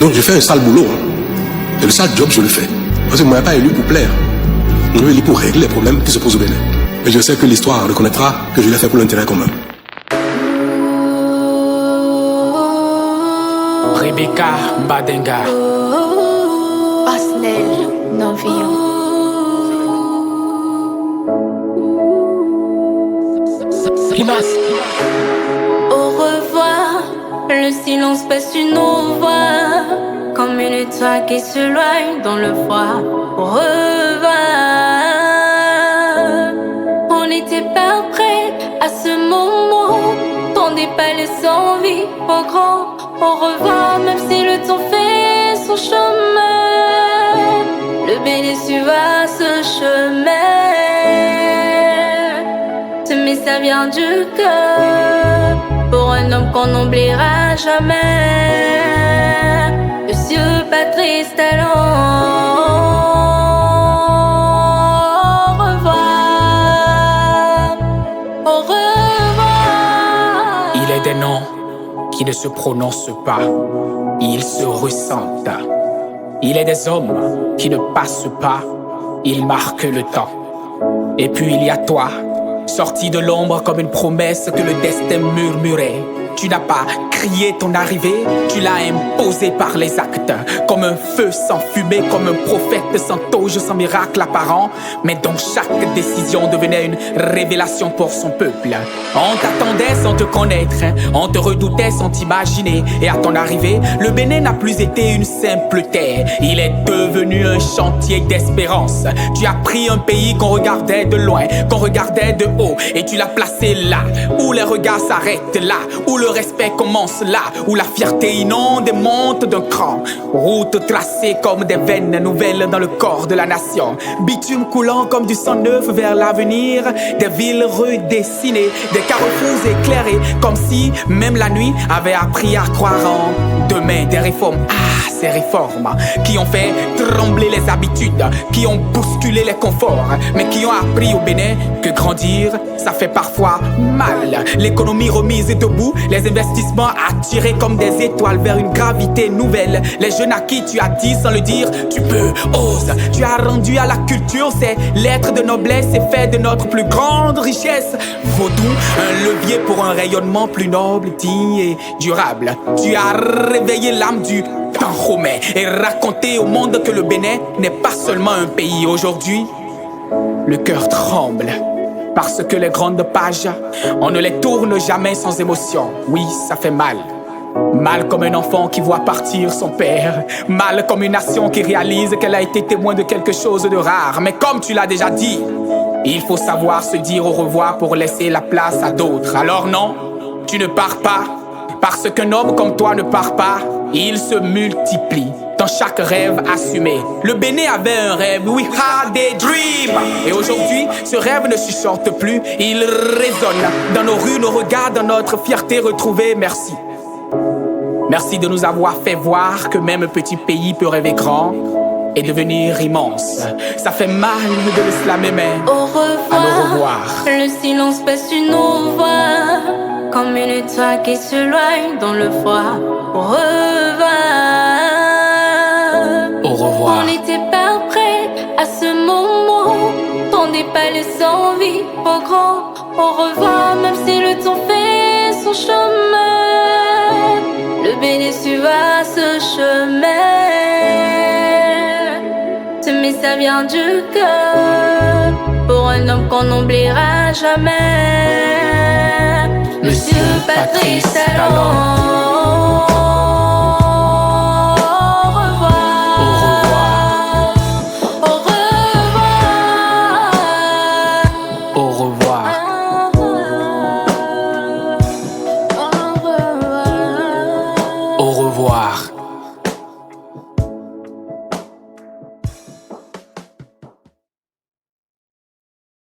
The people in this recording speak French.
Donc je fais un sale boulot. Et le sale job, je le fais. Parce que moi, je ne suis pas élu pour plaire. Je suis élu pour régler les problèmes qui se posent au Bénin. Et je sais que l'histoire reconnaîtra que je l'ai fait pour l'intérêt commun. Rebecca Mbadenga. Pasnel Novion. Au revoir, le silence passe une voix, comme une étoile qui s'éloigne dans le froid. Au revoir, on n'était pas prêt à ce moment. Tendez pas les envies au grand. Au revoir, même si le temps fait son chemin, le béni suivra ce chemin. Mais ça vient du cœur, pour un homme qu'on n'oubliera jamais, Monsieur Patrice Talon. Au revoir, au revoir. Il est des noms qui ne se prononcent pas, ils se ressentent. Il est des hommes qui ne passent pas, ils marquent le temps. Et puis il y a toi, sorti de l'ombre comme une promesse que le destin murmurait. Tu n'as pas crié ton arrivée, tu l'as imposé par les actes. Comme un feu sans fumée, comme un prophète sans toge, sans miracle apparent, mais dont chaque décision devenait une révélation pour son peuple. On t'attendait sans te connaître, on te redoutait sans t'imaginer. Et à ton arrivée, le Bénin n'a plus été une simple terre, il est devenu un chantier d'espérance. Tu as pris un pays qu'on regardait de loin, qu'on regardait de haut, et tu l'as placé là, où les regards s'arrêtent, là, où le respect commence, là, où la fierté inonde et monte d'un cran. Route tracée comme des veines nouvelles dans le corps de la nation. Bitume coulant comme du sang neuf vers l'avenir. Des villes redessinées, des carrefours éclairés, comme si même la nuit avait appris à croire en demain. Des réformes, ces réformes qui ont fait trembler les habitudes, qui ont bousculé les conforts, mais qui ont appris au Bénin que grandir, ça fait parfois mal. L'économie remise debout, les investissements attirés comme des étoiles vers une gravité nouvelle. Les jeunes à qui tu as dit sans le dire, tu peux, ose. Tu as rendu à la culture ces lettres de noblesse et fait de notre plus grande richesse Vaudou un levier pour un rayonnement plus noble, digne et durable. Tu as réveillé l'âme du temps romain et raconté au monde que le Bénin n'est pas seulement un pays. Aujourd'hui, le cœur tremble. Parce que les grandes pages, on ne les tourne jamais sans émotion. Oui, ça fait mal. Mal comme un enfant qui voit partir son père. Mal comme une nation qui réalise qu'elle a été témoin de quelque chose de rare. Mais comme tu l'as déjà dit, il faut savoir se dire au revoir pour laisser la place à d'autres. Alors non, tu ne pars pas. Parce qu'un homme comme toi ne part pas, il se multiplie dans chaque rêve assumé. Le Bénin avait un rêve, we had a dream. Et aujourd'hui, ce rêve ne chuchote plus, il résonne dans nos rues, nos regards, dans notre fierté retrouvée. Merci. Merci de nous avoir fait voir que même un petit pays peut rêver grand et devenir immense. Ça fait mal de le slammer, mais au revoir, à au revoir. Le silence passe une voix, comme une étoile qui s'éloigne dans le froid. Au revoir. Au revoir. On n'était pas prêt à ce moment. Tendez pas les envies au grand. Au revoir, même si le temps fait son chemin. Le béni suivra ce chemin. Mais ça vient du cœur, pour un homme qu'on n'oubliera jamais, Monsieur Patrice Talon. Au revoir.